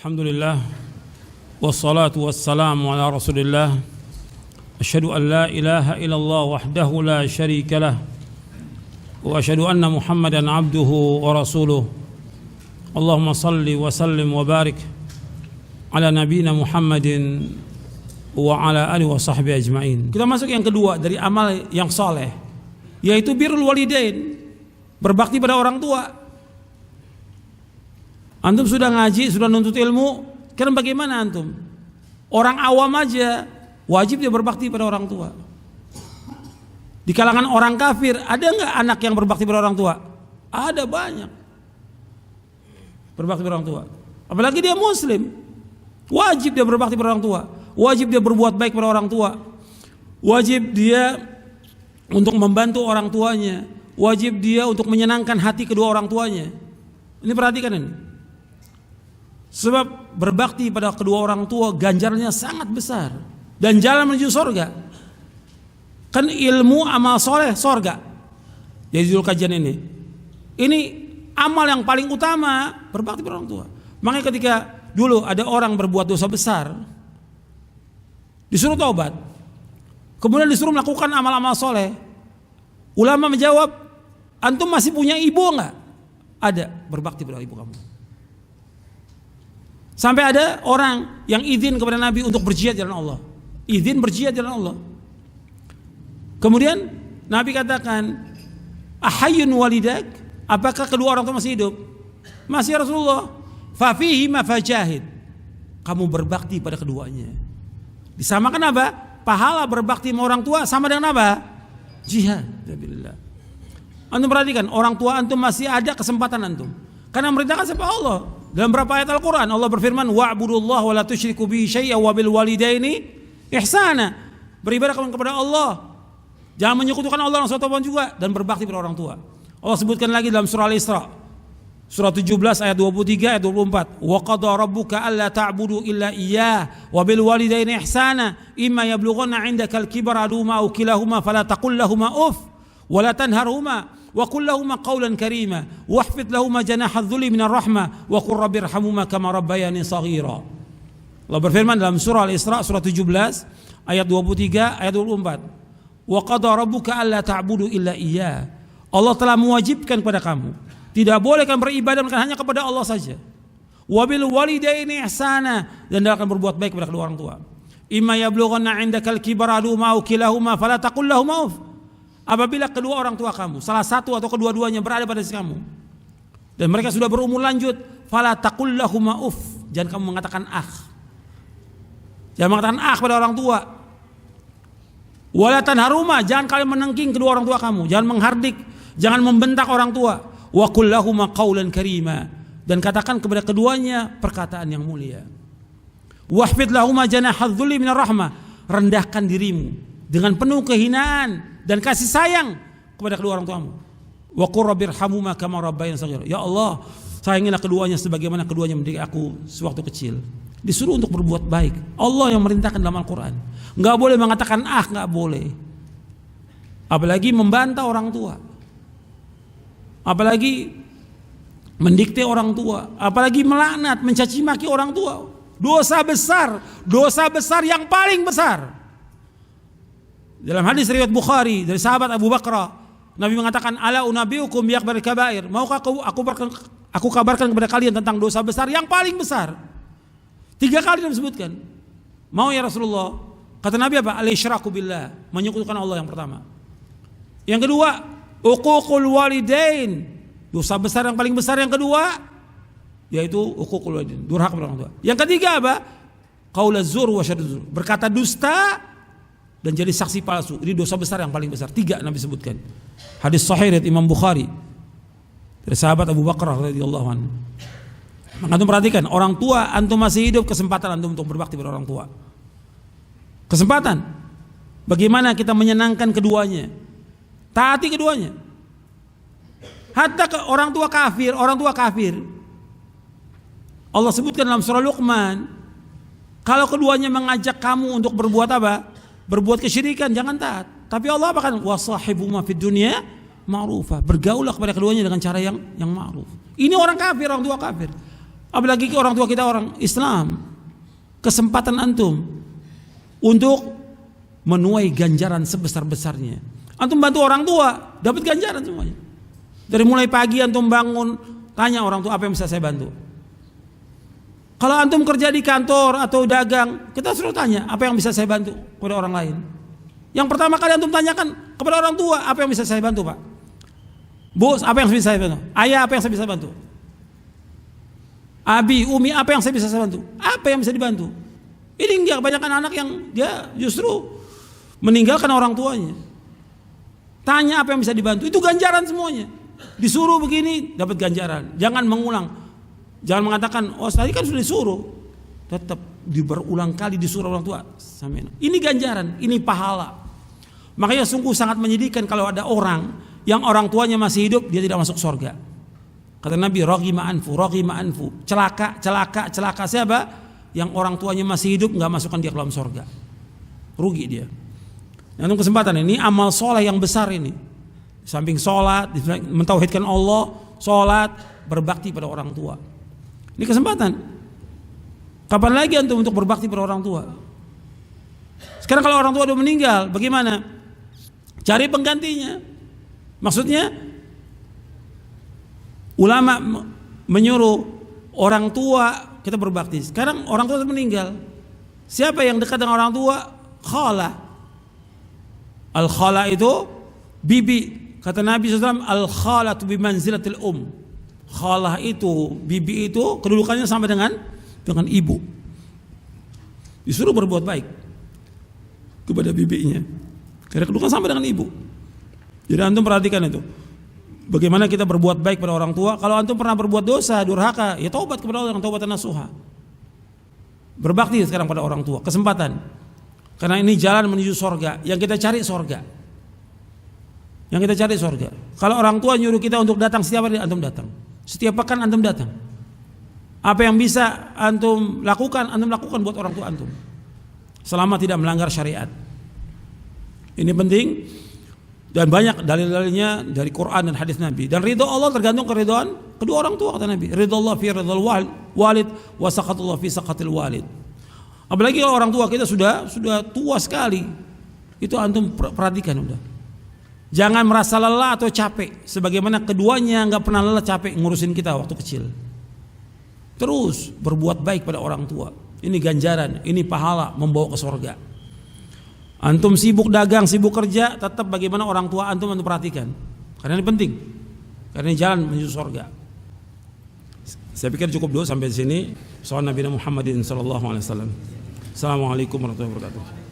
Alhamdulillah wassalatu wassalamu ala Rasulillah. Asyhadu an la ilaha illallah wahdahu la syarika lah wa asyhadu anna Muhammadan abduhu wa rasuluh. Allahumma salli wa sallim wa barik ala nabiyina Muhammadin wa ala alihi wa sahbihi ajmain. Kita masuk yang kedua dari amal yang soleh, yaitu birrul walidain, berbakti pada orang tua. Antum sudah ngaji, sudah nuntut ilmu, kira bagaimana antum? Orang awam aja wajib dia berbakti pada orang tua. Di kalangan orang kafir ada nggak anak yang berbakti pada orang tua? Ada banyak. Berbakti pada orang tua. Apalagi dia muslim, wajib dia berbakti pada orang tua. Wajib dia berbuat baik pada orang tua. Wajib dia untuk membantu orang tuanya. Wajib dia untuk menyenangkan hati kedua orang tuanya. Ini perhatikan ini. Sebab berbakti pada kedua orang tua ganjarannya sangat besar dan jalan menuju surga. Kan ilmu amal soleh surga. Jadi dulu kajian ini amal yang paling utama, berbakti pada orang tua. Makanya ketika dulu ada orang berbuat dosa besar, disuruh taubat, kemudian disuruh melakukan amal-amal soleh. Ulama menjawab, antum masih punya ibu enggak? Ada, berbakti pada ibu kamu. Sampai ada orang yang izin kepada Nabi untuk berjihad jalan Allah. Izin berjihad jalan Allah. Kemudian Nabi katakan, ahayyun walidak? Apakah kedua orang tua masih hidup? Masih, Rasulullah. Fafihi ma fajahid. Kamu berbakti pada keduanya. Disamakan apa? Pahala berbakti sama orang tua sama dengan apa? Jihad. Antum perhatikan, orang tua antum masih ada kesempatan antum. Karena merintahkan siapa? Allah. Dalam beberapa ayat Al-Quran Allah berfirman, wa'budullaha wa la tusyriku bihi syai'an wa bil walidaini ihsana. Beribadah kepada Allah, jangan menyekutukan Allah dengan sesuatu juga, dan berbakti pada orang tua. Allah sebutkan lagi dalam surah Al-Isra, surah 17 ayat 23 ayat 24, wa qada rabbuka alla ta'budu illa iyyah wa bil walidaini ihsana imma yablughanna 'indaka al-kibara ahaduhuma aw kilahuma fala taqul lahumā uff wa la tanharhumā wa qul lahumā qawlan karīmā wahfid lahumā janāha adh-dhulli minar rahmah wa qur rabbirhamhumā kamā rabbayānī shaghīrā. Allah berfirman dalam surah Al-Isra surah 17 ayat 23 ayat 24, wa qada rabbuka alla ta'budu illa iyyah. Allah telah mewajibkan kepada kamu tidak boleh kan beribadah hanya kepada Allah saja. Wa bil walidaini ihsana, dan dia akan berbuat baik kepada kedua orang tua. Imma yablughanna 'indakal kibara ahaduhuma aw kilahuma fala taqul lahumā uff. Apabila kedua orang tua kamu, salah satu atau kedua-duanya berada pada sisi kamu dan mereka sudah berumur lanjut, fala taqul lahumā uff. Jangan kamu mengatakan jangan mengatakan pada orang tua. Wala tanharhumā, jangan kalian menengking kedua orang tua kamu, jangan menghardik, jangan membentak orang tua. Wa qul lahumā qawlan karīmā, dan katakan kepada keduanya perkataan yang mulia. Wahfid lahumā janāha adh-dhulli minar rahmah, rendahkan dirimu dengan penuh kehinaan dan kasih sayang kepada kedua orang tuamu. Wa qur rabbirhamhumā kamā rabbayānī shaghīrā. Ya Allah, sayangilah keduanya sebagaimana keduanya mendidik aku sewaktu kecil. Disuruh untuk berbuat baik. Allah yang merintahkan dalam Al-Quran. Enggak boleh mengatakan enggak boleh. Apalagi membantah orang tua. Apalagi mendikte orang tua, apalagi melaknat, mencaci maki orang tua. Dosa besar yang paling besar. Dalam hadis riwayat Bukhari dari sahabat Abu Bakrah, Nabi mengatakan, ala unabbiukum bi akbaril kabair. Maukah aku kabarkan kepada kalian tentang dosa besar yang paling besar? 3 kali disebutkan. Mau ya Rasulullah? Kata Nabi apa? Al-isyraku billah, menyekutukan Allah yang pertama. Yang kedua, uququl walidain, dosa besar yang paling besar yang kedua yaitu uququl walidain, durhaka kepada orang tua. Yang ketiga apa? Qaulaz zur wa syahadatu zur, berkata dusta dan jadi saksi palsu. Ini dosa besar yang paling besar. 3 Nabi sebutkan. Hadis sahih riwayat Imam Bukhari dari sahabat Abu Bakrah radhiyallahu anhu. Maka antum perhatikan, orang tua antum masih hidup, kesempatan antum untuk berbakti pada orang tua. Kesempatan. Bagaimana kita menyenangkan keduanya? Taati keduanya. Hatta ke orang tua kafir. Allah sebutkan dalam surah Luqman, kalau keduanya mengajak kamu untuk berbuat apa? Berbuat kesyirikan, jangan taat. Tapi Allah apa kan? Wasahibuhuma fid dunya ma'rufah. Bergaulah kepada keduanya dengan cara yang ma'ruf. Ini orang kafir, orang tua kafir. Apalagi orang tua kita orang Islam. Kesempatan antum untuk menuai ganjaran sebesar-besarnya. Antum bantu orang tua, dapat ganjaran semuanya. Dari mulai pagi antum bangun, tanya orang tua apa yang bisa saya bantu. Kalau antum kerja di kantor atau dagang, kita suruh tanya apa yang bisa saya bantu kepada orang lain. Yang pertama kali antum tanyakan kepada orang tua, apa yang bisa saya bantu, Pak? Bos, apa yang bisa saya bantu? Ayah, apa yang saya bisa bantu? Abi, Umi, apa yang saya bisa bantu? Apa yang bisa dibantu? Ini enggak, kebanyakan anak yang dia justru meninggalkan orang tuanya. Tanya apa yang bisa dibantu, itu ganjaran semuanya. Disuruh begini, dapat ganjaran. Jangan mengulang. Jangan mengatakan, oh tadi kan sudah disuruh. Tetap berulang kali disuruh orang tua. Ini ganjaran, ini pahala. Makanya sungguh sangat menyedihkan kalau ada orang yang orang tuanya masih hidup, dia tidak masuk surga. Kata Nabi, raghima anfu. Celaka. Siapa? Yang orang tuanya masih hidup nggak masukkan dia ke dalam surga. Rugi dia. Nah, kesempatan ini amal soleh yang besar ini. Samping sholat, mentauhidkan Allah, sholat, berbakti pada orang tua. Ini kesempatan. Kapan lagi antum untuk berbakti pada orang tua? Sekarang kalau orang tua udah meninggal, bagaimana? Cari penggantinya. Maksudnya ulama menyuruh orang tua kita berbakti. Sekarang orang tua sudah meninggal. Siapa yang dekat dengan orang tua? Khala. Al-khala itu bibi. Kata Nabi SAW, al-khalatu bimanzilatil Khalah itu, bibi itu kedudukannya sama dengan ibu. Disuruh berbuat baik kepada bibinya. Karena kedudukan sama dengan ibu. Jadi antum perhatikan itu. Bagaimana kita berbuat baik pada orang tua. Kalau antum pernah berbuat dosa, durhaka, ya taubat kepada Allah dengan taubatan nasuha. Berbakti sekarang pada orang tua, kesempatan. Karena ini jalan menuju sorga. Yang kita cari sorga. Kalau orang tua nyuruh kita untuk datang setiap hari, antum datang. Setiap pekan antum datang. Apa yang bisa antum lakukan buat orang tua antum. Selama tidak melanggar syariat. Ini penting. Dan banyak dalil-dalilnya dari Quran dan hadis Nabi. Dan ridho Allah tergantung keridhaan kedua orang tua, kata Nabi. Ridho Allah fi ridhal walid wa saqatullah fi saqatil walid. Apalagi kalau orang tua kita sudah tua sekali. Itu antum perhatikan udah. Jangan merasa lelah atau capek. Sebagaimana keduanya enggak pernah lelah capek ngurusin kita waktu kecil. Terus berbuat baik pada orang tua. Ini ganjaran, ini pahala membawa ke surga. Antum sibuk dagang, sibuk kerja, tetap bagaimana orang tua antum perhatikan. Karena ini penting. Karena ini jalan menuju surga. Saya pikir cukup dulu sampai di sini. Soal Nabi Muhammadin sallallahu alaihi wasallam. Assalamualaikum warahmatullahi wabarakatuh.